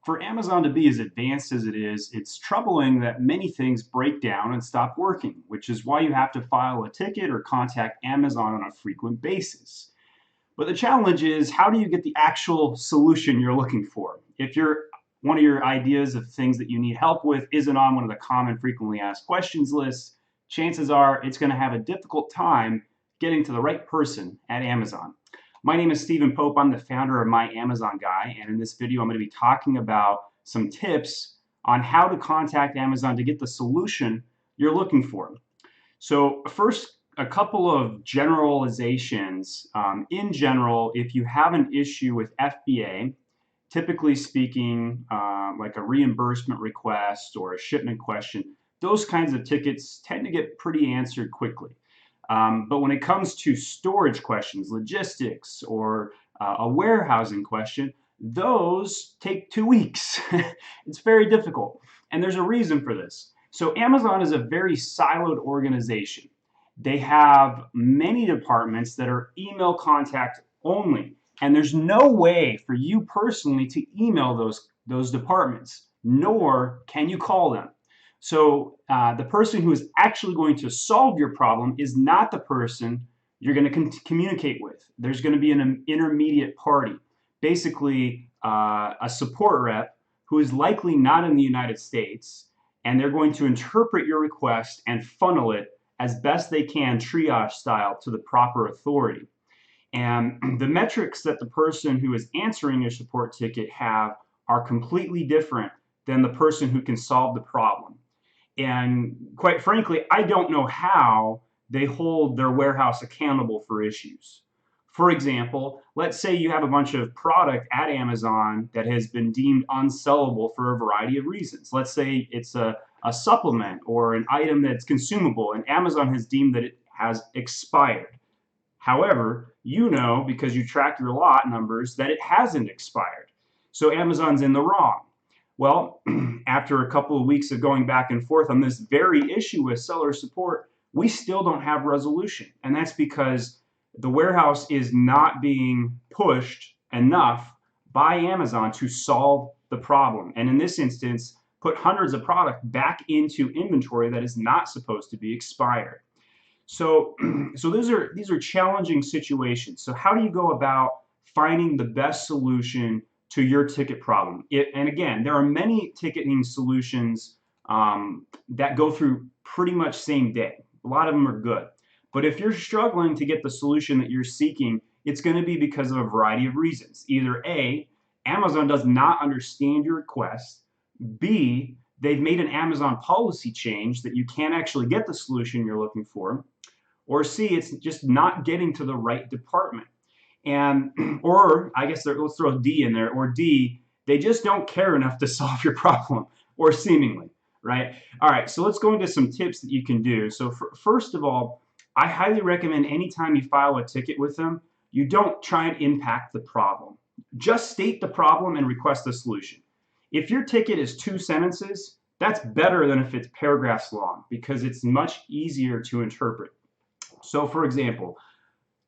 For Amazon to be as advanced as it is, it's troubling that many things break down and stop working, which is why you have to file a ticket or contact Amazon on a frequent basis. But the challenge is, how do you get the actual solution you're looking for? If one of your ideas of things that you need help with isn't on one of the common frequently asked questions lists, chances are it's going to have a difficult time getting to the right person at Amazon. My name is Stephen Pope. I'm the founder of My Amazon Guy, and in this video I'm going to be talking about some tips on how to contact Amazon to get the solution you're looking for. So first, a couple of generalizations. In general, if you have an issue with FBA, typically speaking, like a reimbursement request or a shipment question, those kinds of tickets tend to get pretty answered quickly. But when it comes to storage questions, logistics, or a warehousing question, those take 2 weeks. It's very difficult, and there's a reason for this. So Amazon is a very siloed organization. They have many departments that are email contact only, and there's no way for you personally to email those departments, nor can you call them. So the person who is actually going to solve your problem is not the person you're going to communicate with. There's going to be an intermediate party, basically a support rep who is likely not in the United States, and they're going to interpret your request and funnel it as best they can, triage style, to the proper authority. And the metrics that the person who is answering your support ticket have are completely different than the person who can solve the problem. And quite frankly, I don't know how they hold their warehouse accountable for issues. For example, let's say you have a bunch of product at Amazon that has been deemed unsellable for a variety of reasons. Let's say it's a supplement or an item that's consumable, and Amazon has deemed that it has expired. However, you know, because you track your lot numbers, that it hasn't expired. So Amazon's in the wrong. Well, after a couple of weeks of going back and forth on this very issue with seller support, we still don't have resolution. And that's because the warehouse is not being pushed enough by Amazon to solve the problem. And in this instance, put hundreds of product back into inventory that is not supposed to be expired. So these are challenging situations. So how do you go about finding the best solution to your ticket problem? And again, there are many ticketing solutions that go through pretty much same day. A lot of them are good. But if you're struggling to get the solution that you're seeking, it's going to be because of a variety of reasons. Either A, Amazon does not understand your request. B, they've made an Amazon policy change that you can't actually get the solution you're looking for. Or C, it's just not getting to the right department. And, or I guess let's throw D in there, or D, they just don't care enough to solve your problem, or seemingly, right? All right, so let's go into some tips that you can do. So first of all, I highly recommend anytime you file a ticket with them, you don't try and impact the problem. Just state the problem and request a solution. If your ticket is 2 sentences, that's better than if it's paragraphs long, because it's much easier to interpret. So for example,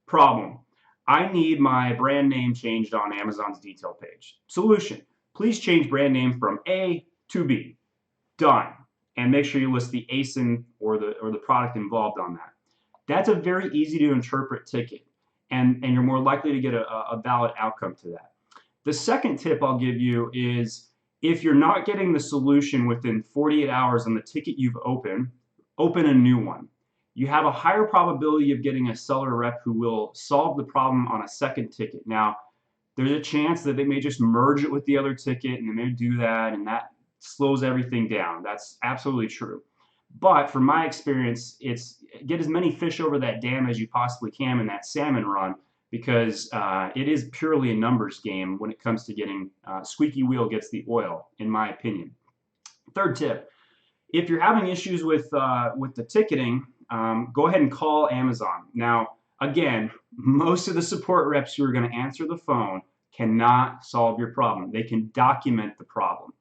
problem: I need my brand name changed on Amazon's detail page. Solution: please change brand name from A to B. Done. And make sure you list the ASIN or the product involved on that. That's a very easy to interpret ticket, and you're more likely to get a valid outcome to that. The second tip I'll give you is, if you're not getting the solution within 48 hours on the ticket you've opened, open a new one. You have a higher probability of getting a seller rep who will solve the problem on a second ticket. Now, there's a chance that they may just merge it with the other ticket, and they may do that, and that slows everything down. That's absolutely true. But from my experience, it's get as many fish over that dam as you possibly can in that salmon run, because it is purely a numbers game when it comes to getting squeaky wheel gets the oil, in my opinion. Third tip: if you're having issues with the ticketing, go ahead and call Amazon. Now, again, most of the support reps who are going to answer the phone cannot solve your problem. They can document the problem.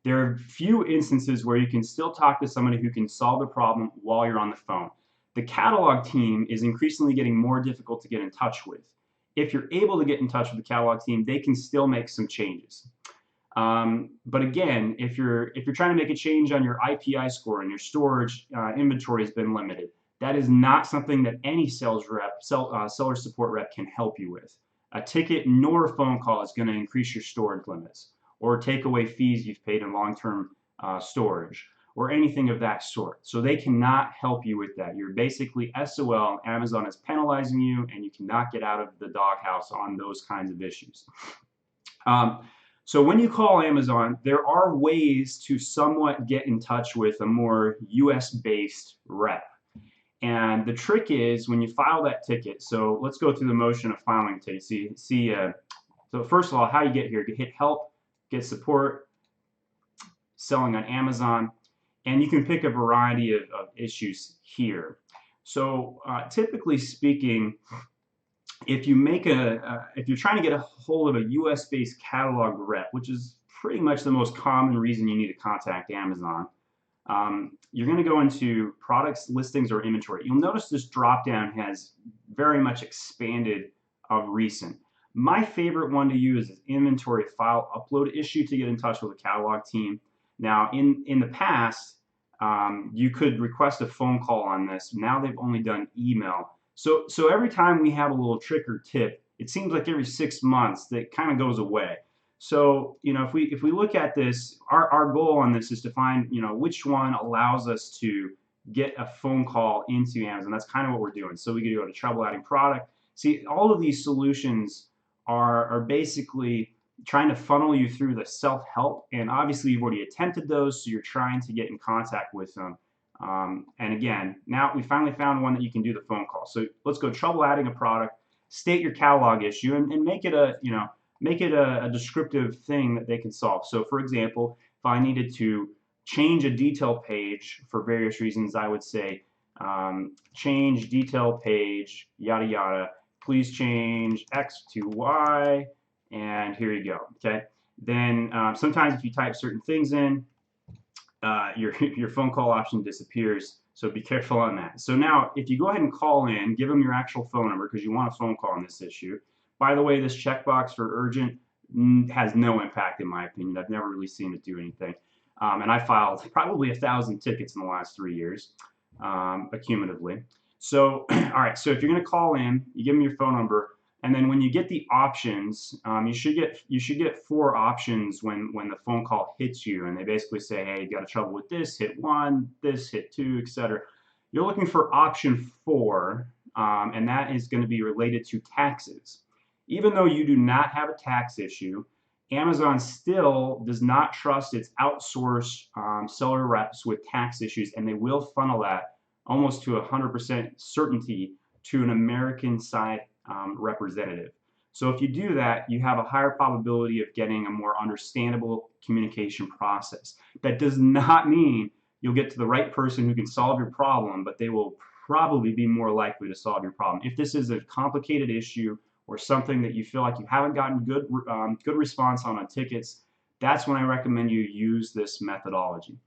There are few instances where you can still talk to somebody who can solve the problem while you're on the phone. The catalog team is increasingly getting more difficult to get in touch with. If you're able to get in touch with the catalog team, they can still make some changes. But again, if you're trying to make a change on your IPI score and your storage inventory has been limited, that is not something that any seller support rep can help you with. A ticket nor a phone call is going to increase your storage limits or take away fees you've paid in long-term storage or anything of that sort. So they cannot help you with that. You're basically SOL. Amazon is penalizing you, and you cannot get out of the doghouse on those kinds of issues. So when you call Amazon, there are ways to somewhat get in touch with a more US-based rep. And the trick is when you file that ticket, so let's go through the motion of filing a ticket. So first of all, how you get here, you hit help, get support, selling on Amazon, and you can pick a variety of issues here. So typically speaking, if you're trying to get a hold of a US-based catalog rep, which is pretty much the most common reason you need to contact Amazon, you're going to go into products, listings, or inventory. You'll notice this drop-down has very much expanded of recent. My favorite one to use is inventory file upload issue to get in touch with the catalog team. Now, in the past, you could request a phone call on this. Now they've only done email. So every time we have a little trick or tip, it seems like every 6 months that kind of goes away. So if we look at this, our goal on this is to find which one allows us to get a phone call into Amazon. That's kind of what we're doing. So we could go to trouble adding product. See, all of these solutions are basically trying to funnel you through the self-help, and obviously you've already attempted those, so you're trying to get in contact with them. And again, now we finally found one that you can do the phone call. So let's go trouble adding a product, state your catalog issue, and make it a descriptive thing that they can solve. So for example, if I needed to change a detail page for various reasons, I would say change detail page, yada yada, please change X to Y, and here you go. Okay. Then sometimes if you type certain things in, your phone call option disappears, so be careful on that. So now, if you go ahead and call in, give them your actual phone number because you want a phone call on this issue. By the way, this checkbox for urgent has no impact in my opinion. I've never really seen it do anything. And I filed probably 1,000 tickets in the last 3 years, accumulatively. So, all right, so if you're going to call in, you give them your phone number, and then when you get the options, you should get 4 options when the phone call hits you, and they basically say, hey, you got trouble with this, hit 1, this, hit 2, etc. You're looking for option 4, and that is going to be related to taxes. Even though you do not have a tax issue, Amazon still does not trust its outsourced seller reps with tax issues, and they will funnel that almost to 100% certainty to an American side representative. So if you do that, you have a higher probability of getting a more understandable communication process. That does not mean you'll get to the right person who can solve your problem, but they will probably be more likely to solve your problem. If this is a complicated issue or something that you feel like you haven't gotten good response on tickets, that's when I recommend you use this methodology.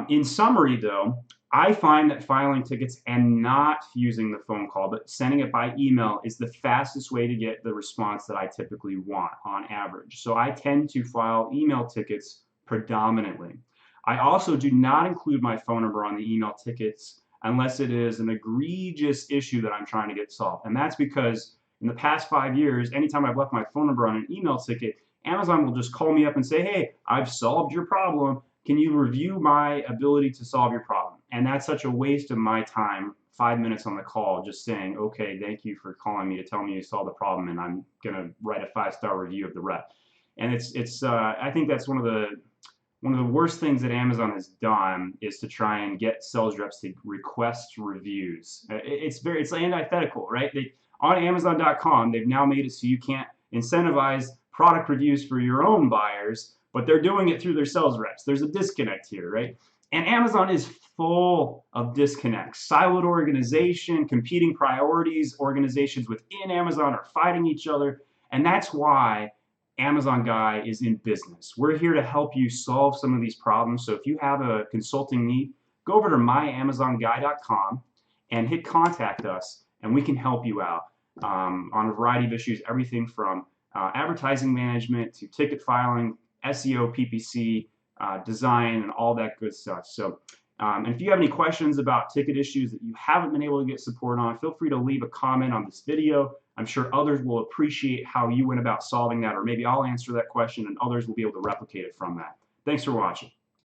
In summary, though, I find that filing tickets and not using the phone call, but sending it by email is the fastest way to get the response that I typically want on average. So I tend to file email tickets predominantly. I also do not include my phone number on the email tickets unless it is an egregious issue that I'm trying to get solved. And that's because in the past 5 years, anytime I've left my phone number on an email ticket, Amazon will just call me up and say, hey, I've solved your problem. Can you review my ability to solve your problem? And that's such a waste of my time, 5 minutes on the call, just saying, okay, thank you for calling me to tell me you solved the problem, and I'm going to write a 5-star review of the rep. And I think that's one of the worst things that Amazon has done is to try and get sales reps to request reviews. It's antithetical, right? On Amazon.com, they've now made it so you can't incentivize product reviews for your own buyers, but they're doing it through their sales reps. There's a disconnect here, right? And Amazon is full of disconnects. Siloed organization, competing priorities, organizations within Amazon are fighting each other, and that's why Amazon Guy is in business. We're here to help you solve some of these problems. So if you have a consulting need, go over to myamazonguy.com and hit contact us, and we can help you out on a variety of issues, everything from advertising management to ticket filing, SEO, PPC, design, and all that good stuff. So, and if you have any questions about ticket issues that you haven't been able to get support on, feel free to leave a comment on this video. I'm sure others will appreciate how you went about solving that, or maybe I'll answer that question and others will be able to replicate it from that. Thanks for watching.